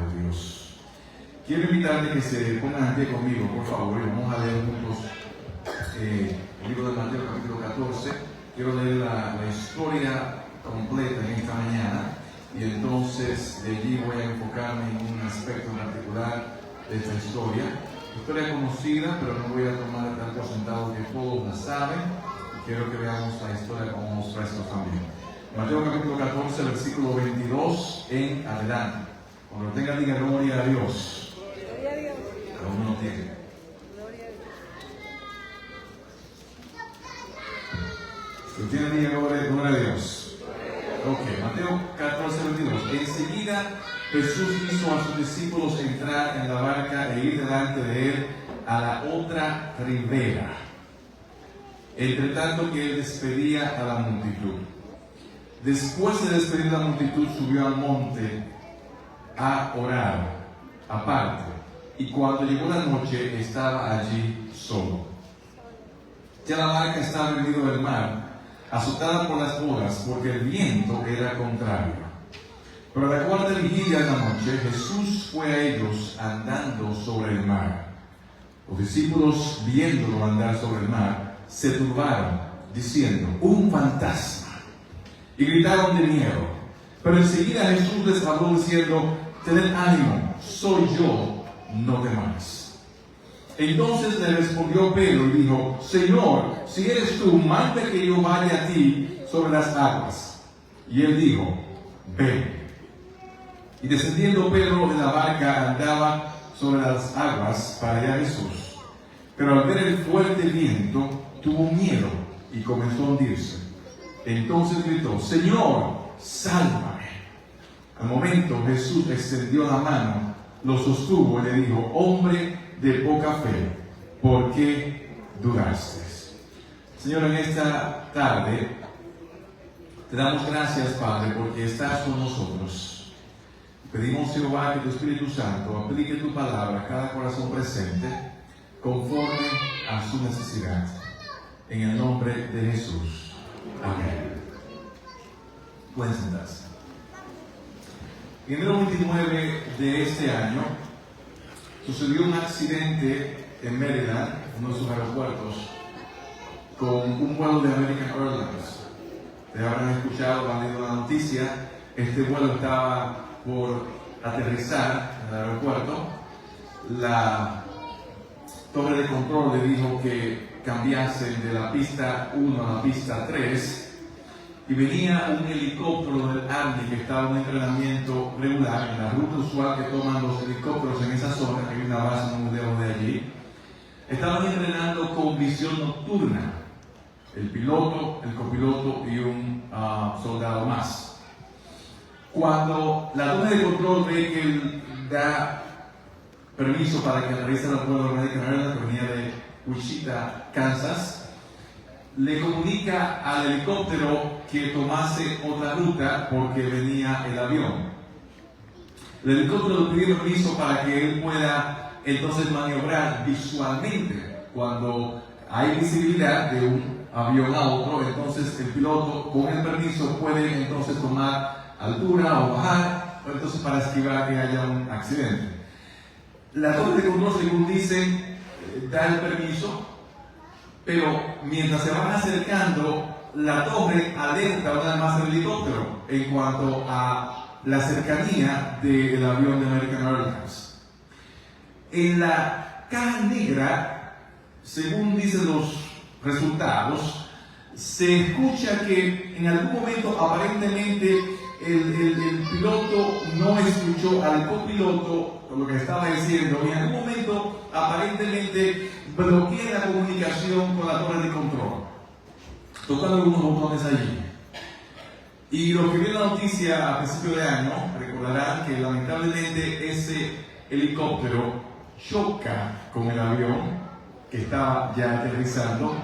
de Dios. Quiero invitarte que se pongan en pie conmigo, por favor, y vamos a leer juntos el libro de Mateo capítulo 14. Quiero leer la historia completa en esta mañana y entonces de allí voy a enfocarme en un aspecto en particular de esta historia. Historia conocida, pero no voy a tomar tanto sentado que todos la saben. Quiero que veamos la historia como los restos también. Mateo capítulo 14, versículo 22 en adelante. Cuando lo tenga, diga gloria a Dios. Gloria a Dios. Cada uno tiene. Gloria a Dios. Si lo tiene, diga gloria a Dios. Ok, Mateo 14, 22. Enseguida Jesús hizo a sus discípulos entrar en la barca e ir delante de él a la otra ribera, entre tanto que él despedía a la multitud. Después de despedir a la multitud, subió al monte a orar aparte, y cuando llegó la noche estaba allí solo. Ya la barca estaba en medio del mar, azotada por las olas, porque el viento era contrario. Pero a la cuarta vigilia de la noche, Jesús fue a ellos andando sobre el mar. Los discípulos, viéndolo andar sobre el mar, se turbaron, diciendo: ¡un fantasma! Y gritaron de miedo. Pero enseguida Jesús les habló diciendo: tened ánimo, soy yo, no temáis. Entonces le respondió Pedro y dijo: Señor, si eres tú, manda que yo vaya a ti sobre las aguas. Y él dijo: ven. Y descendiendo Pedro de la barca andaba sobre las aguas para allá Jesús. Pero al ver el fuerte viento, tuvo miedo y comenzó a hundirse. Entonces gritó: Señor, sálvame. Al momento Jesús extendió la mano, lo sostuvo y le dijo: hombre de poca fe, ¿por qué dudaste? Señor, en esta tarde te damos gracias, Padre, porque estás con nosotros. Pedimos, Jehová, que tu Espíritu Santo aplique tu palabra a cada corazón presente conforme a su necesidad. En el nombre de Jesús. Amén. Pueden sentarse. En enero 29 de este año sucedió un accidente en Maryland, uno de sus aeropuertos, con un vuelo de American Airlines. Ustedes habrán escuchado, han leído la noticia. Este vuelo estaba por aterrizar en el aeropuerto. La torre de control le dijo que cambiasen de la pista 1 a la pista 3 y venía un helicóptero del Army que estaba en entrenamiento regular en la ruta usual que toman los helicópteros en esa zona, que hay una base muy lejos de allí. Estaban entrenando con visión nocturna, el piloto, el copiloto y un soldado más. Cuando la torre de control ve que él da permiso para que aterrice el vuelo de American Airlines, que venía de Wichita, Kansas, le comunica al helicóptero que tomase otra ruta porque venía el avión. El helicóptero le pidió permiso para que él pueda entonces maniobrar visualmente. Cuando hay visibilidad de un avión a otro, entonces el piloto con el permiso puede entonces tomar altura o bajar, entonces para esquivar que haya un accidente. La torre de control, según dicen, da el permiso, pero mientras se van acercando, la torre alerta una vez más el helicóptero en cuanto a la cercanía del avión de American Airlines. En la caja negra, según dicen los resultados, se escucha que en algún momento aparentemente el piloto no escuchó al copiloto lo que estaba diciendo, y en algún momento aparentemente bloquea la comunicación con la torre de control, tocando algunos botones allí. Y los que vieron la noticia a principio de año recordarán que lamentablemente ese helicóptero choca con el avión que estaba ya aterrizando,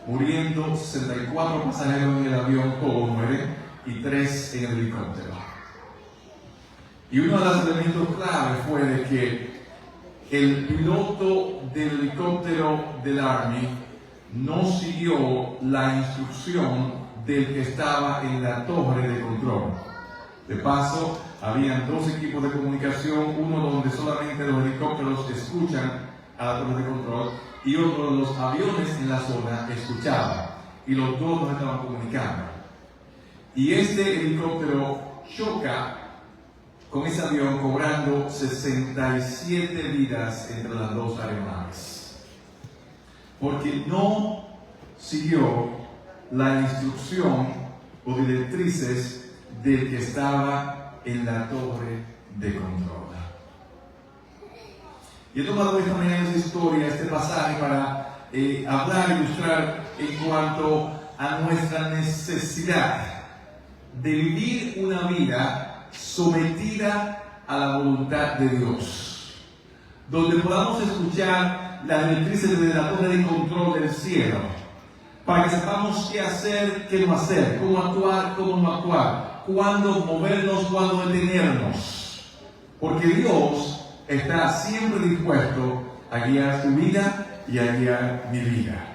muriendo 64 pasajeros en el avión, todos mueren, y 3 en el helicóptero. Y uno de los elementos clave fue de que el piloto del helicóptero del Army no siguió la instrucción del que estaba en la torre de control. De paso, Habían dos equipos de comunicación, uno donde solamente los helicópteros escuchan a la torre de control y otro donde los aviones en la zona escuchaban, y los dos nos estaban comunicando. Y este helicóptero choca con ese avión, cobrando 67 vidas entre las dos aeronaves, porque no siguió la instrucción o directrices del que estaba en la torre de control. Y he tomado esta mañana esa historia, este pasaje, para hablar, ilustrar en cuanto a nuestra necesidad de vivir una vida sometida a la voluntad de Dios, donde podamos escuchar las directrices de la torre de control del cielo, para que sepamos qué hacer, qué no hacer, cómo actuar, cómo no actuar, cuándo movernos, cuándo detenernos, porque Dios está siempre dispuesto a guiar tu vida y a guiar mi vida.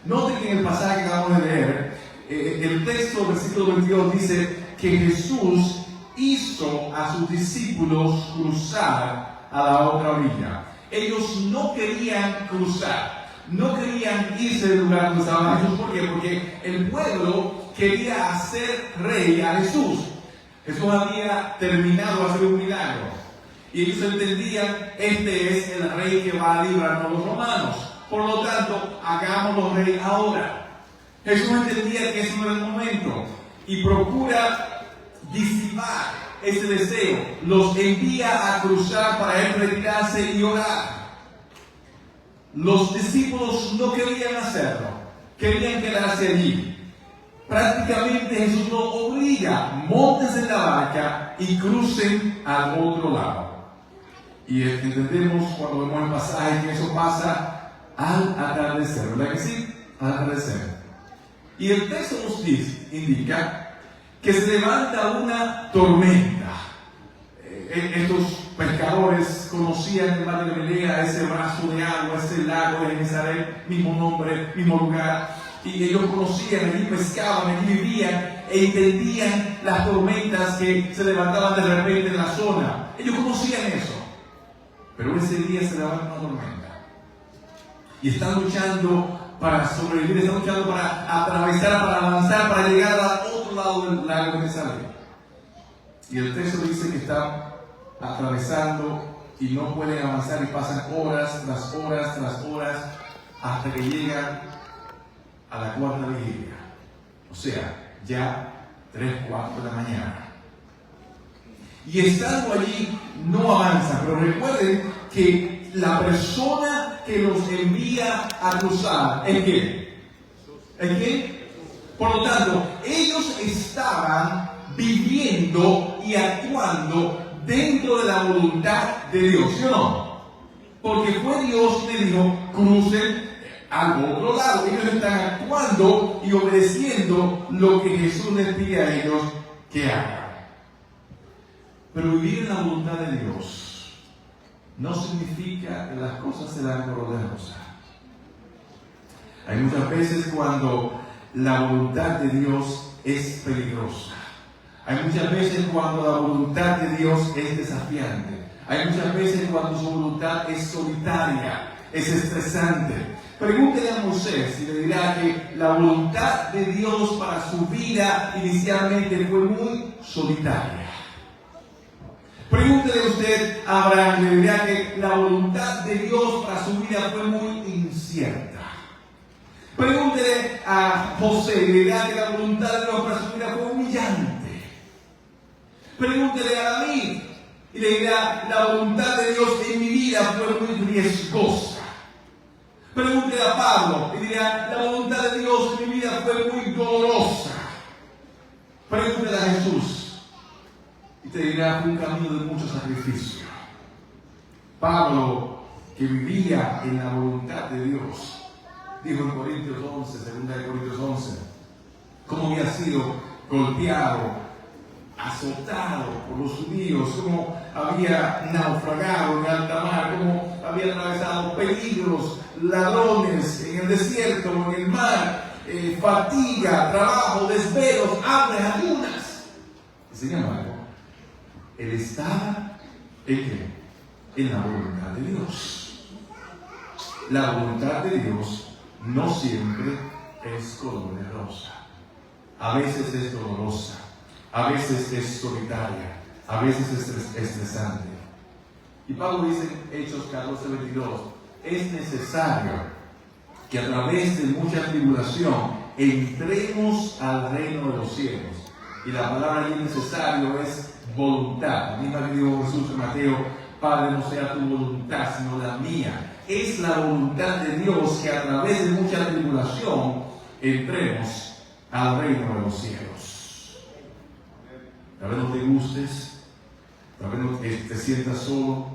Note que en el pasaje que acabamos de leer, el texto, versículo 22, dice que Jesús hizo a sus discípulos cruzar a la otra orilla. Ellos no querían cruzar, no querían irse del lugar donde estaba Jesús. ¿Por qué? Porque el pueblo quería hacer rey a Jesús. Jesús había terminado de hacer un milagro. Y ellos entendían, este es el rey que va a librarnos a los romanos. Por lo tanto, hagámoslo rey ahora. Jesús entendía que ese no era el momento y procura disipar ese deseo. Los envía a cruzar para él retirarse y orar. Los discípulos no querían hacerlo, querían quedarse allí. Prácticamente Jesús los obliga: móntense en la barca y crucen al otro lado. Y entendemos cuando vemos el pasaje que eso pasa al atardecer, ¿verdad que sí? Al atardecer. Y el texto nos indica que se levanta una tormenta. Estos pescadores conocían el mar de Galilea, ese brazo de agua, ese lago de Genesaret, mismo nombre, mismo lugar. Y ellos conocían, allí pescaban, allí vivían e entendían las tormentas que se levantaban de repente en la zona. Ellos conocían eso. Pero ese día se levanta una tormenta. Y están luchando para sobrevivir, están luchando para atravesar, para avanzar, para llegar al otro lado del lago de Genesaret. Y el texto dice que están atravesando y no pueden avanzar y pasan horas tras horas tras horas hasta que llegan a la cuarta vigilia. O sea, ya 3:15 de la mañana. Y estando allí no avanzan, pero recuerden que la persona que los envía a cruzar es ¿quién? ¿Es quién? Por lo tanto, ellos estaban viviendo y actuando dentro de la voluntad de Dios, ¿sí o no? Porque fue Dios quien dijo: crucen al otro lado. Ellos están actuando y obedeciendo lo que Jesús les pide a ellos que hagan. Pero vivir en la voluntad de Dios no significa que las cosas se dan color de rosa. Hay muchas veces cuando la voluntad de Dios es peligrosa. Hay muchas veces cuando la voluntad de Dios es desafiante. Hay muchas veces cuando su voluntad es solitaria, es estresante. Pregúntele a Moisés y le dirá que la voluntad de Dios para su vida inicialmente fue muy solitaria. Pregúntele usted a Abraham y le dirá que la voluntad de Dios para su vida fue muy incierta. Pregúntele a José y le dirá que la voluntad de Dios para su vida fue humillante. Pregúntele a David y le dirá: la voluntad de Dios en mi vida fue muy riesgosa. Pregúntele a Pablo y dirá: la voluntad de Dios en mi vida fue muy dolorosa. Pregúntele a Jesús y te dirá: fue un camino de mucho sacrificio. Pablo, que vivía en la voluntad de Dios, dijo en Corintios 11, 2 Corintios 11, cómo había sido golpeado, azotado por los judíos, cómo había naufragado en alta mar, cómo había atravesado peligros, ladrones en el desierto, en el mar, fatiga, trabajo, desvelos, hambre, ayunas. Y sin embargo, Él estaba ¿en qué? En la voluntad de Dios. La voluntad de Dios no siempre es color de rosa. A veces es dolorosa, a veces es solitaria, a veces es estresante. Y Pablo dice en Hechos 14:22, es necesario que a través de mucha tribulación entremos al reino de los cielos. Y la palabra allí necesario es voluntad. La misma que dijo Jesús en Mateo, Padre, no sea tu voluntad, sino la mía. Es la voluntad de Dios que a través de mucha tribulación entremos al reino de los cielos. Tal vez no te gustes, tal vez no te sientas solo,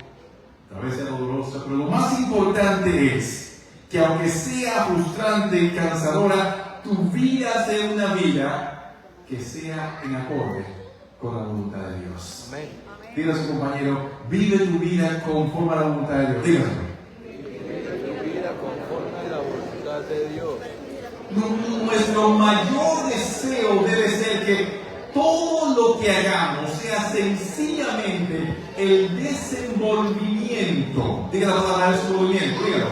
tal vez sea dolorosa, pero lo más importante es que aunque sea frustrante y cansadora, tu vida sea una vida que sea en acorde con la voluntad de Dios. Amén. Dile a su compañero, vive tu vida conforme a la voluntad de Dios. Dígalo. Vive tu vida conforme a la voluntad de Dios. Nuestro mayor deseo debe ser que todo lo que hagamos sea sencillamente el desenvolvimiento, diga la palabra desenvolvimiento, dígalo,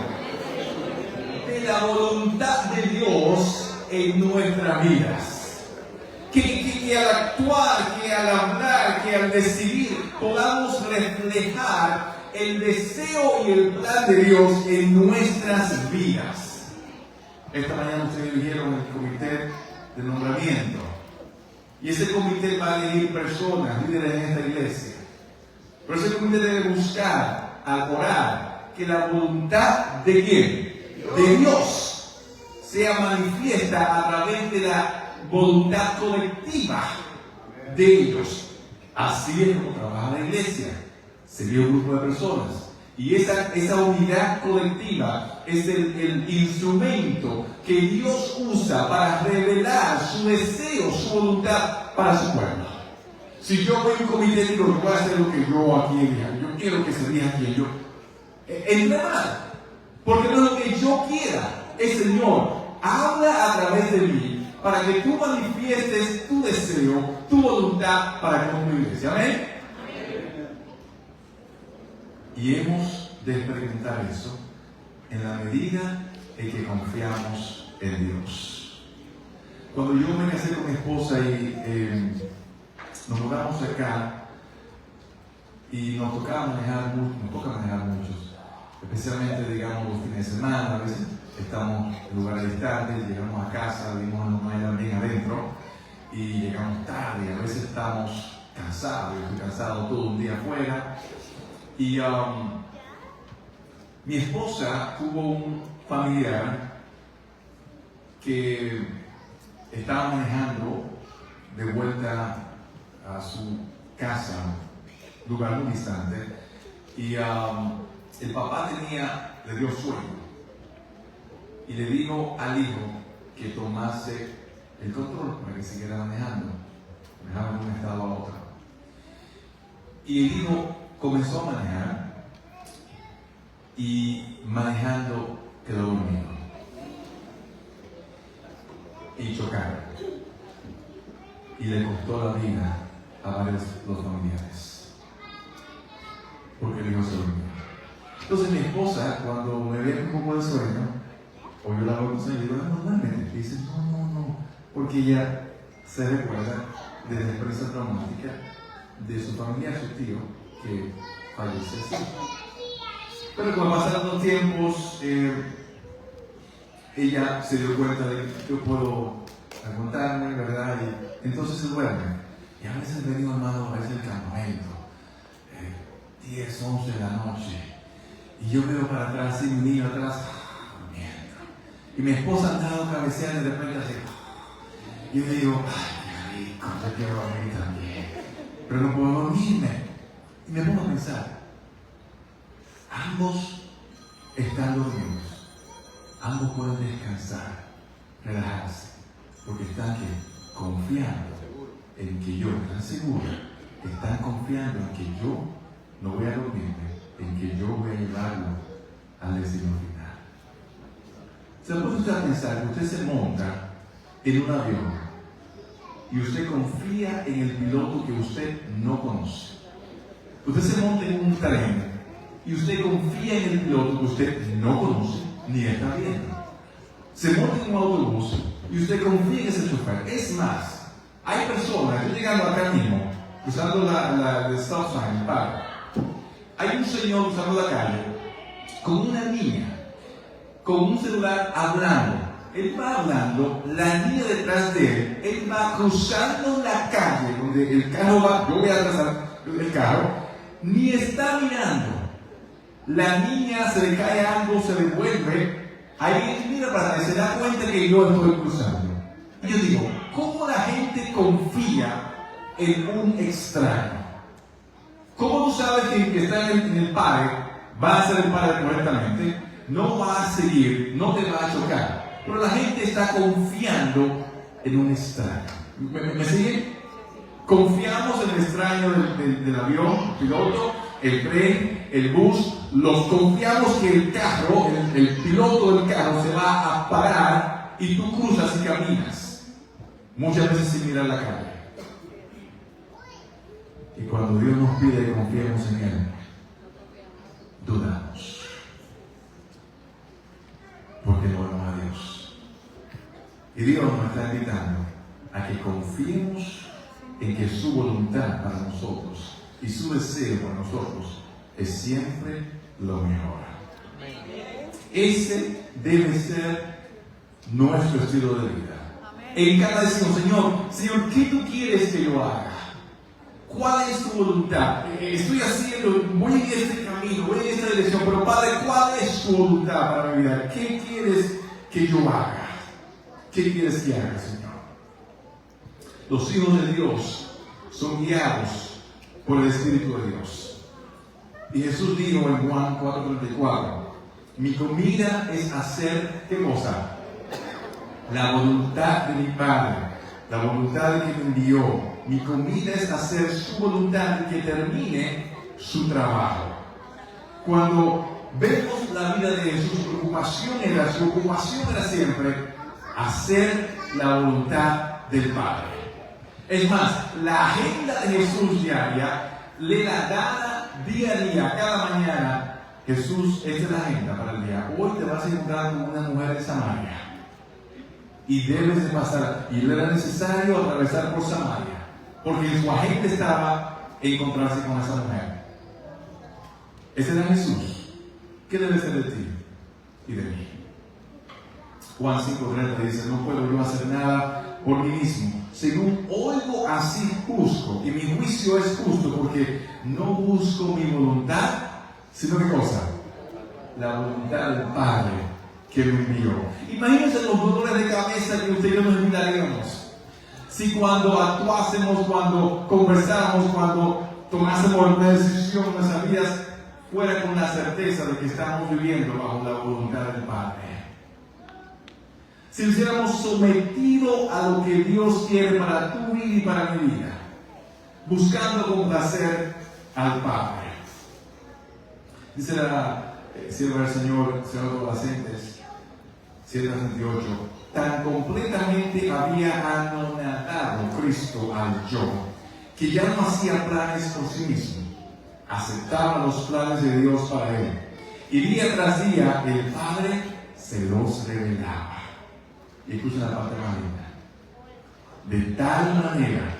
de la voluntad de Dios en nuestras vidas. Que al actuar, que al hablar, que al decidir podamos reflejar el deseo y el plan de Dios en nuestras vidas. Esta mañana ustedes eligieron el comité de nombramiento. Y ese comité va a elegir personas, líderes en esta iglesia. Pero ese comité debe buscar, al orar, que la voluntad de ¿quién? De Dios sea manifiesta a través de la voluntad colectiva de ellos. Así es como trabaja la iglesia. Se vio un grupo de personas. Y esa unidad colectiva es el instrumento que Dios usa para revelar su deseo, su voluntad para su pueblo. Si yo voy a un comité y digo, yo voy a hacer lo que yo aquí elija, yo quiero que se elija aquí, yo. Es mal. Porque no es lo que yo quiera. El Señor habla a través de mí para que tú manifiestes tu deseo, tu voluntad para con tu iglesia. Amén. Y hemos de experimentar eso en la medida en que confiamos en Dios. Cuando yo me casé con mi esposa y nos mudamos acá y nos toca manejar muchos, especialmente digamos los fines de semana, a veces estamos en lugares distantes, llegamos a casa, vivimos en un Airbnb adentro y llegamos tarde, a veces estamos cansados, yo estoy cansado todo un día afuera. Y mi esposa tuvo un familiar que estaba manejando de vuelta a su casa, lugar muy distante, y el papá le dio sueño, y le dijo al hijo que tomase el control para que siguiera manejando de un estado a otro. Y el hijo comenzó a manejar y manejando quedó dormido y chocaron y le costó la vida a varios los familiares porque el hijo se durmió. Entonces mi esposa, cuando me ve un poco de sueño o yo la veo con sueño, le digo, normalmente dice no, porque ella se recuerda de la experiencia traumática de su familia, su tío, que fallece así. Pero cuando pasaron los tiempos, ella se dio cuenta de que yo puedo aguantarme, ¿verdad? Y entonces se duerme. Y a veces venimos, hermano, a veces el campamento, 10, 11 de la noche, y yo veo para atrás, y mi niño atrás, durmiendo. Y mi esposa andaba cabeceando y de repente así, y yo le digo, ay, qué rico, yo quiero dormir también, pero no puedo dormirme. Y me pongo a pensar, ambos están dormidos, ambos pueden descansar, relajarse, porque están confiando en que yo, están seguros, están confiando en que yo no voy a dormirme, en que yo voy a llevarlo al destino final. ¿Se puede usted pensar que usted se monta en un avión y usted confía en el piloto que usted no conoce? Usted se monta en un tren y usted confía en el piloto que usted no conoce ni está viendo. Se monta en un autobús y usted confía en ese chofer. Es más, hay personas, yo llegando acá mismo, usando la stop sign, el paro, hay un señor usando la calle con una niña, con un celular hablando. Él va hablando, la niña detrás de él va cruzando la calle donde el carro va, yo voy a atrasar el carro, ni está mirando. La niña se le cae algo, se devuelve, ahí mira para atrás, se da cuenta que yo estoy cruzando. Y yo digo, ¿cómo la gente confía en un extraño? ¿Cómo tú sabes que el que está en el pare va a hacer el pare correctamente? No va a seguir, no te va a chocar. Pero la gente está confiando en un extraño. ¿Me siguen? Confiamos en el extraño del avión, el piloto, el tren, el bus. Los confiamos que el carro, el piloto del carro se va a parar y tú cruzas y caminas. Muchas veces sin mirar la calle. Y cuando Dios nos pide que confiemos en Él, dudamos. Porque no vemos a Dios. Y Dios nos está invitando a que confiemos en que su voluntad para nosotros y su deseo para nosotros es siempre lo mejor. Ese debe ser nuestro estilo de vida. En cada decisión, Señor, ¿qué tú quieres que yo haga? ¿Cuál es tu voluntad? Estoy haciendo, voy en este camino, voy en esta dirección, pero Padre, ¿cuál es tu voluntad para mi vida? ¿Qué quieres que yo haga? ¿Qué quieres que haga, Señor? Los hijos de Dios son guiados por el Espíritu de Dios. Y Jesús dijo en Juan 4:34, mi comida es hacer, ¿qué cosa? La voluntad de mi Padre, la voluntad de que me envió. Mi comida es hacer su voluntad y que termine su trabajo. Cuando vemos la vida de Jesús, su ocupación era siempre hacer la voluntad del Padre. Es más, la agenda de Jesús diaria le la dada día a día, cada mañana. Jesús, esta es la agenda para el día. Hoy te vas a encontrar con una mujer de Samaria. Y debes de pasar, y le era necesario atravesar por Samaria. Porque en su agenda estaba encontrarse con esa mujer. Ese era Jesús. ¿Qué debe ser de ti y de mí? Juan 5:30 dice, no puedo yo hacer nada por mí mismo. Según oigo, así busco. Y mi juicio es justo porque no busco mi voluntad, sino ¿qué cosa? La voluntad del Padre que me envió. Imagínense los dolores de cabeza que usted y yo nos evitaríamos. Si cuando actuásemos, cuando conversáramos, cuando tomásemos una decisión en nuestras vidas, fuera con la certeza de que estamos viviendo bajo la voluntad del Padre. Si hubiéramos sometido a lo que Dios quiere para tu vida y para mi vida, buscando complacer al Padre. Dice la sierva del Señor, Señor Adolescentes, 7:38, tan completamente había anonadado Cristo al yo, que ya no hacía planes por sí mismo, aceptaba los planes de Dios para él. Y día tras día el Padre se los revelaba. Y escuchen la parte más linda. De tal manera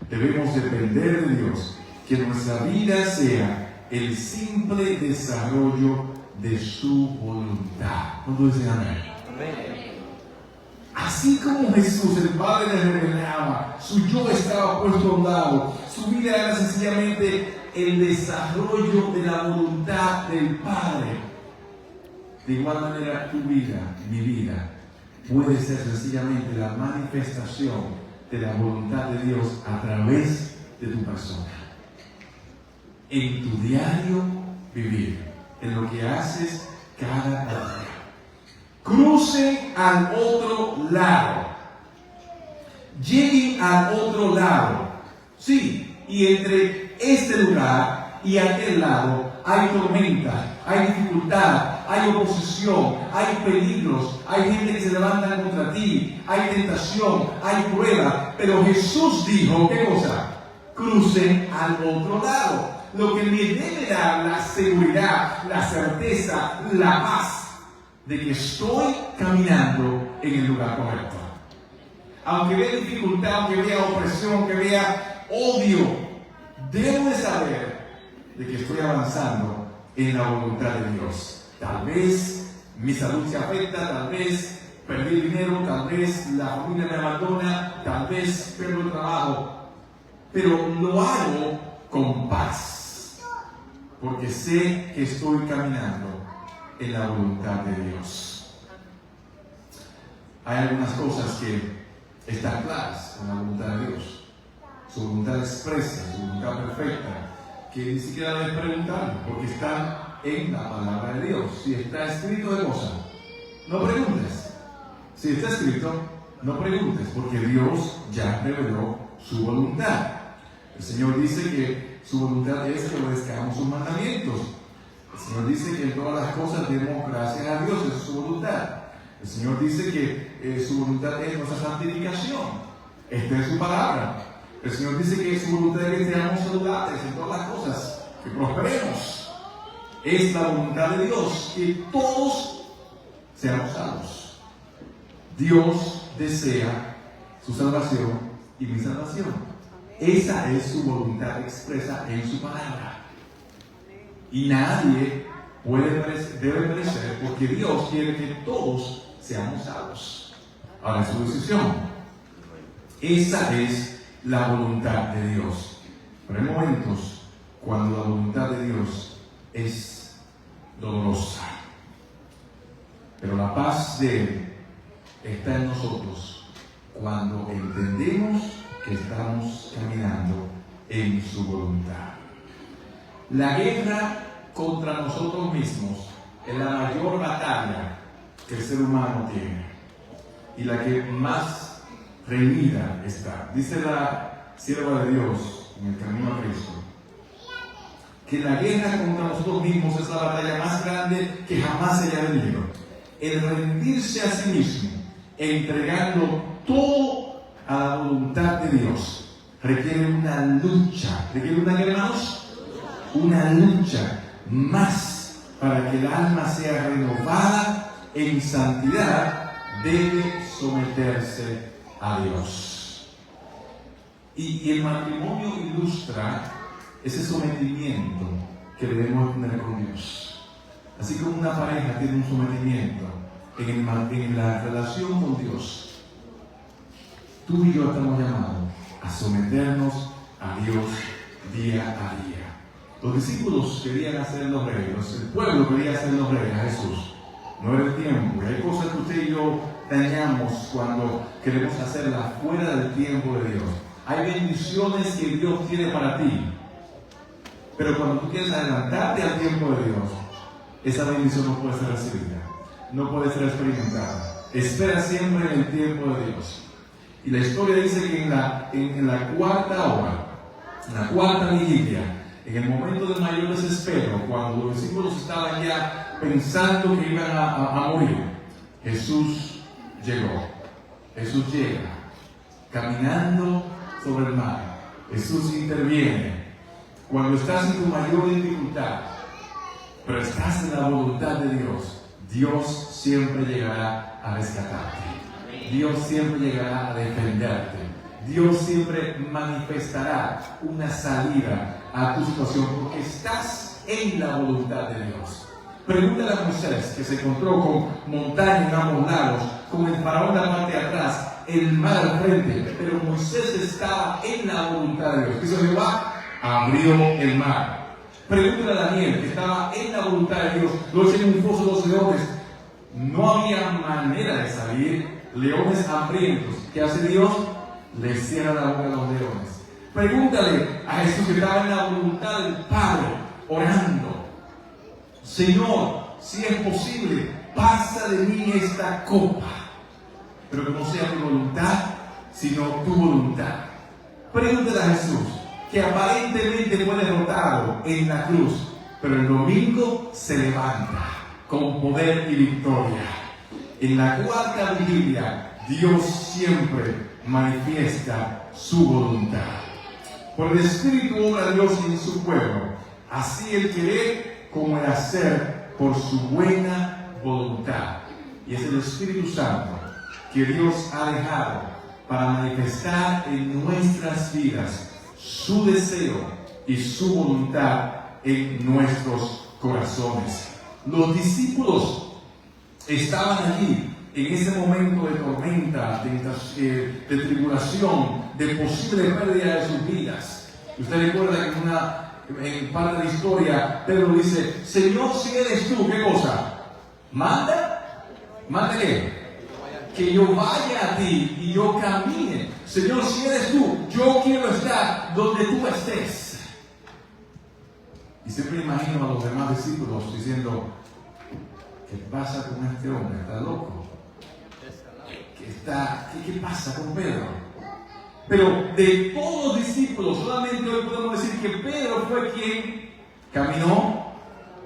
debemos depender de Dios, que nuestra vida sea el simple desarrollo de su voluntad. ¿Cuántos dicen amén? Amén. Así como Jesús, el Padre le revelaba, su yo estaba puesto a un lado, su vida era sencillamente el desarrollo de la voluntad del Padre. De igual manera, tu vida, mi vida, puede ser sencillamente la manifestación de la voluntad de Dios a través de tu persona. En tu diario vivir, en lo que haces cada día. Crucen al otro lado. Lleguen al otro lado. Sí, y entre este lugar y aquel lado hay tormenta, hay dificultad, hay oposición, hay peligros, hay gente que se levanta contra ti, hay tentación, hay prueba. Pero Jesús dijo, ¿qué cosa? Crucen al otro lado. lo que me debe dar la seguridad, la certeza, la paz de que estoy caminando en el lugar correcto. Aunque vea dificultad, aunque vea opresión, aunque vea odio, debo de saber de que estoy avanzando en la voluntad de Dios. Tal vez mi salud se afecta, tal vez perdí el dinero, tal vez la familia me abandona, tal vez pierdo el trabajo, pero lo hago con paz, porque sé que estoy caminando en la voluntad de Dios. Hay algunas cosas que están claras en la voluntad de Dios, su voluntad expresa, su voluntad perfecta, que ni siquiera debes preguntar, porque están en la palabra de Dios. Si está escrito de cosa, no preguntes. Si está escrito, no preguntes, porque Dios ya reveló su voluntad. El Señor dice que su voluntad es que obedezcamos sus mandamientos. El Señor dice que en todas las cosas demos gracias a Dios, esa es su voluntad. El Señor dice que su voluntad es nuestra santificación. Esta es su palabra. El Señor dice que su voluntad es que seamos saludables en todas las cosas, que prosperemos. Es la voluntad de Dios, que todos seamos salvos. Dios desea su salvación y mi salvación. Esa es su voluntad expresa en su palabra. Y nadie debe perecer, porque Dios quiere que todos seamos salvos. Ahora es su decisión. Esa es la voluntad de Dios. Pero hay momentos cuando la voluntad de Dios es dolorosa. Pero la paz de Él está en nosotros cuando entendemos que estamos caminando en su voluntad. La guerra contra nosotros mismos es la mayor batalla que el ser humano tiene y la que más reñida está. Dice la sierva de Dios en el camino a Cristo que la guerra contra nosotros mismos es la batalla más grande que jamás se haya venido. El rendirse a sí mismo, entregando todo a la voluntad de Dios, requiere una lucha. ¿Requiere una guerra, hermanos? Una lucha más para que el alma sea renovada en santidad. Debe someterse a Dios. Y el matrimonio ilustra ese sometimiento que debemos tener con Dios. Así como una pareja tiene un sometimiento en la relación con Dios, tú y yo estamos llamados a someternos a Dios día a día. Los discípulos querían hacer los reyes, el pueblo quería hacer los reyes a Jesús. No era el tiempo. Y hay cosas que usted y yo dañamos cuando queremos hacerlas fuera del tiempo de Dios. Hay bendiciones que Dios tiene para ti, pero cuando tú quieres adelantarte al tiempo de Dios, esa bendición no puede ser recibida, no puede ser experimentada. Espera siempre en el tiempo de Dios. Y la historia dice que en la cuarta hora, en la cuarta vigilia, en el momento del mayor desespero, cuando los discípulos estaban ya pensando que iban a morir, Jesús llegó. Jesús llega caminando sobre el mar. Jesús interviene. Cuando estás en tu mayor dificultad, pero estás en la voluntad de Dios, Dios siempre llegará a rescatarte. Dios siempre llegará a defenderte. Dios siempre manifestará una salida a tu situación porque estás en la voluntad de Dios. Pregúntale a Moisés, que se encontró con montañas en ambos lados, con el faraón en la parte de atrás, el mar al frente, pero Moisés estaba en la voluntad de Dios. Dice Jehová, abrió el mar. Pregúntale a Daniel, que estaba en la voluntad de Dios, lo echan en un foso de los leones. No había manera de salir. Leones hambrientos. ¿Qué hace Dios? Le cierra la boca a los leones. Pregúntale a Jesús, que estaba en la voluntad del Padre, orando. Señor, si es posible, pasa de mí esta copa, pero que no sea mi voluntad, sino tu voluntad. Pregúntale a Jesús, que aparentemente fue derrotado en la cruz, pero el domingo se levanta con poder y victoria. En la cuarta vigilia, Dios siempre manifiesta su voluntad. Por el Espíritu obra Dios en su pueblo así el querer como el hacer por su buena voluntad. Y es el Espíritu Santo que Dios ha dejado para manifestar en nuestras vidas su deseo y su voluntad en nuestros corazones. Los discípulos estaban allí en ese momento de tormenta, de tribulación, de posible pérdida de sus vidas. Usted recuerda que en parte de la historia, Pedro dice: Señor, si eres tú, ¿qué cosa? ¿Manda? ¿Manda qué? Que yo vaya a ti y yo camine. Señor, si eres tú, yo quiero estar donde tú estés. Y siempre imagino a los demás discípulos diciendo: ¿qué pasa con este hombre? ¿Está loco? ¿Qué pasa con Pedro? Pero de todos los discípulos, solamente hoy podemos decir que Pedro fue quien caminó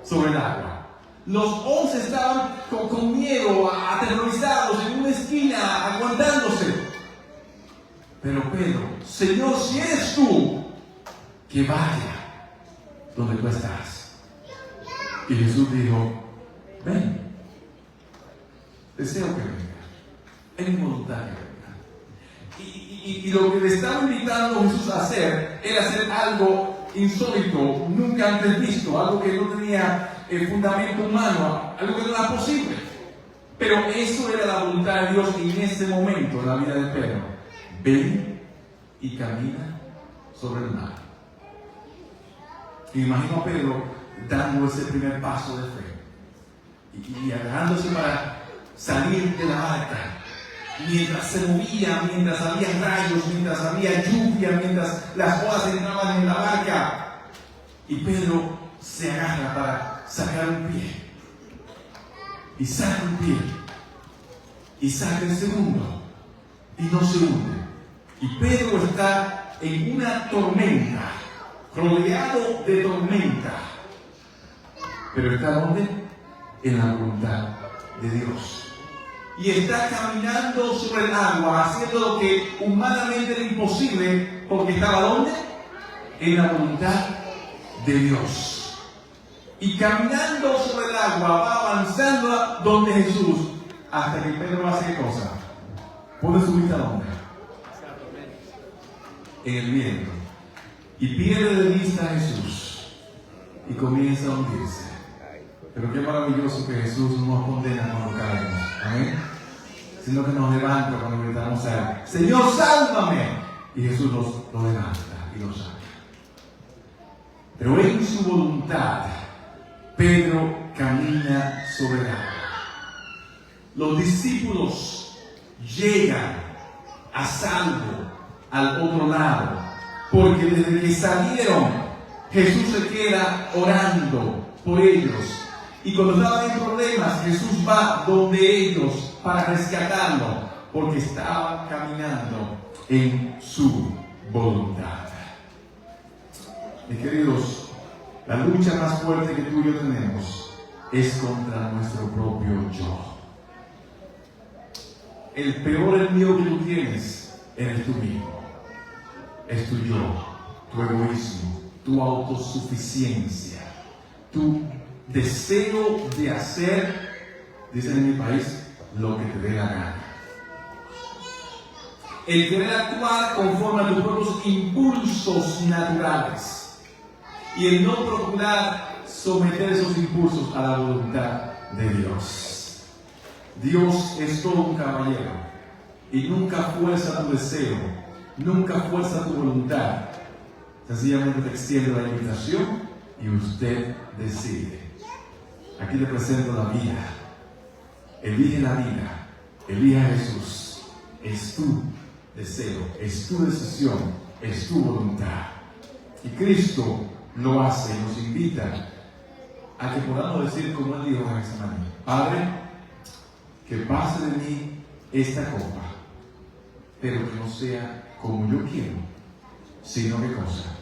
sobre el agua. Los 11 estaban con miedo, aterrorizados, en una esquina, aguantándose. Pero Pedro: Señor, si eres tú, que vaya donde tú estás. Y Jesús dijo: ven, deseo que venga. Es mi voluntad que venga. Y lo que le estaba invitando Jesús a hacer era hacer algo insólito, nunca antes visto, algo que no tenía fundamento humano, algo que no era posible. Pero eso era la voluntad de Dios en ese momento en la vida de Pedro. Ven y camina sobre el mar. Y me imagino a Pedro dando ese primer paso de fe y agarrándose para salir de la barca. Mientras se movía, mientras había rayos, mientras había lluvia, mientras las olas entraban en la barca, y Pedro se agarra para sacar un pie, y saca un pie, y saca el segundo, y no se hunde. Y Pedro está en una tormenta, rodeado de tormenta, pero ¿está dónde? En la voluntad de Dios. Y está caminando sobre el agua, haciendo lo que humanamente era imposible, porque estaba ¿dónde? En la voluntad de Dios. Y caminando sobre el agua, va avanzando donde Jesús, hasta que Pedro hace ¿qué cosa? Pone su vista ¿dónde? En el viento. Y pierde de vista a Jesús y comienza a hundirse. Pero qué maravilloso que Jesús no nos condena cuando caemos, amén, sino que nos levanta cuando gritamos a Él: Señor, sálvame. Y Jesús lo levanta y lo saca. Pero en su voluntad, Pedro camina sobre el agua. Los discípulos llegan a salvo al otro lado, porque desde que salieron, Jesús se queda orando por ellos. Y cuando estaban en problemas, Jesús va donde ellos para rescatarlo, porque estaban caminando en su voluntad. Mis queridos, la lucha más fuerte que tú y yo tenemos es contra nuestro propio yo. El peor enemigo que tú tienes eres tú mismo. Es tu yo, tu egoísmo, tu autosuficiencia, tu deseo de hacer, dicen en mi país, lo que te dé la gana. El querer actuar conforme a tus propios impulsos naturales y el no procurar someter esos impulsos a la voluntad de Dios. Dios es todo un caballero y nunca fuerza tu deseo, nunca fuerza tu voluntad. Sencillamente te extiende la invitación y usted decide. Aquí le presento la vida. Elige la vida. Elige a Jesús. Es tu deseo, es tu decisión, es tu voluntad. Y Cristo lo hace y nos invita a que podamos decir como Él dijo en Getsemaní: Padre, que pase de mí esta copa, pero que no sea como yo quiero, sino que cosa,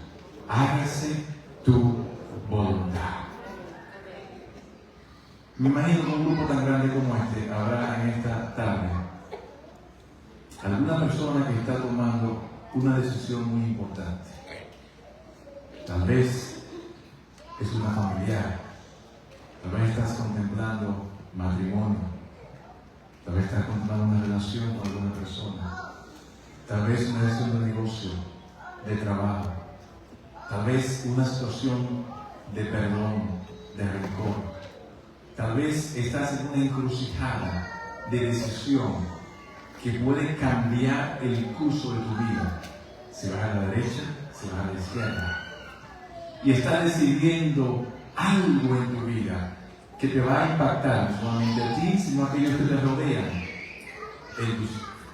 hágase tu voluntad. Me imagino que un grupo tan grande como este habrá en esta tarde alguna persona que está tomando una decisión muy importante. Tal vez es una familiar. Tal vez estás contemplando matrimonio. Tal vez estás contemplando una relación con alguna persona. Tal vez una relación de negocio, de trabajo. Tal vez una situación de perdón, de rencor. Tal vez estás en una encrucijada de decisión que puede cambiar el curso de tu vida. Si vas a la derecha, si vas a la izquierda. Y estás decidiendo algo en tu vida que te va a impactar no solamente a ti, sino a aquellos que te rodean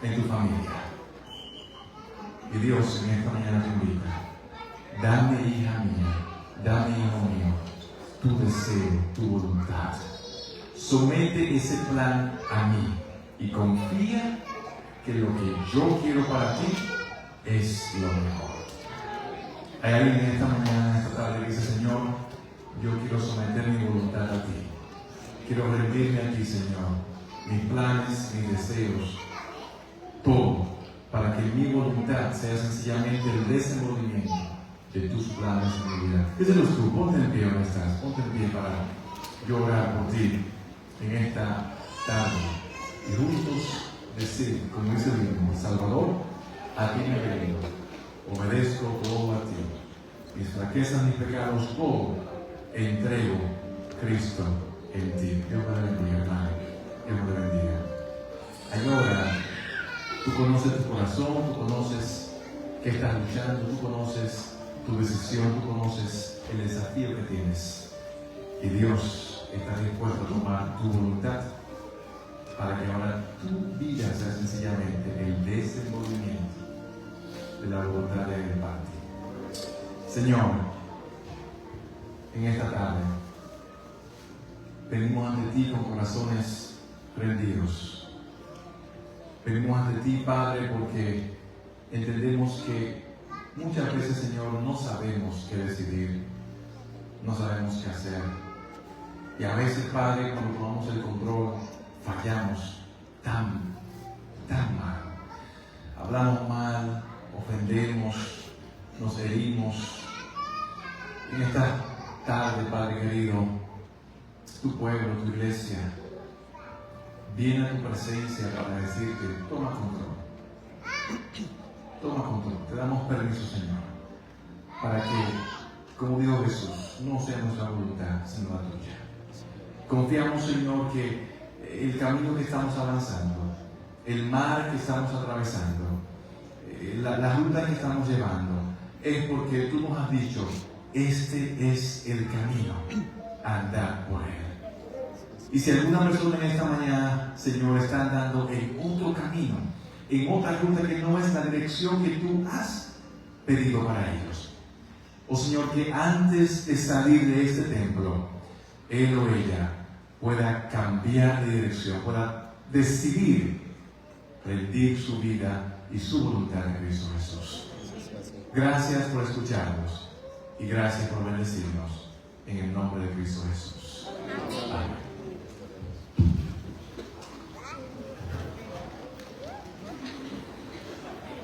en tu familia. Y Dios en esta mañana te invita: dame, hija mía, dame, hijo mío, tu deseo, tu voluntad. Somete ese plan a mí y confía que lo que yo quiero para ti es lo mejor. Hay alguien en esta mañana, en esta tarde, que dice: Señor, yo quiero someter mi voluntad a ti. Quiero rendirme a ti, Señor, mis planes, mis deseos, todo, para que mi voluntad sea sencillamente el desenvolvimiento de tus planes en mi vida. Díselo tú, ponte en pie donde estás, ponte en pie para yo orar por ti en esta tarde. Y juntos decir, como dice el himno: Salvador, a ti me rindo, obedezco todo a ti. Mis flaquezas, mis pecados, todo entrego, Cristo, en ti. Dios me bendiga, hermano. Dios me bendiga. Ahora, tú conoces tu corazón, tú conoces qué estás luchando, tú conoces tu decisión, tú conoces el desafío que tienes. Y Dios está dispuesto a tomar tu voluntad para que ahora tu vida sea sencillamente el desenvolvimiento de la voluntad de Él para ti. Señor, en esta tarde venimos ante ti con corazones rendidos. Venimos ante ti, Padre, porque entendemos que muchas veces, Señor, no sabemos qué decidir, no sabemos qué hacer. Y a veces, Padre, cuando tomamos el control, fallamos tan mal. Hablamos mal, ofendemos, nos herimos. En esta tarde, Padre querido, tu pueblo, tu iglesia, viene a tu presencia para decirte: toma control. Toma control. Te damos permiso, Señor, para que, como dijo Jesús, no sea nuestra voluntad, sino la tuya. Confiamos, Señor, que el camino que estamos avanzando, el mar que estamos atravesando, la ruta que estamos llevando, es porque tú nos has dicho: este es el camino, andar por él. Y si alguna persona en esta mañana, Señor, está andando en otro camino, en otra ruta que no es la dirección que tú has pedido para ellos, oh Señor, que antes de salir de este templo, él o ella pueda cambiar de dirección, pueda decidir rendir su vida y su voluntad en Cristo Jesús. Gracias por escucharnos y gracias por bendecirnos en el nombre de Cristo Jesús. Amén.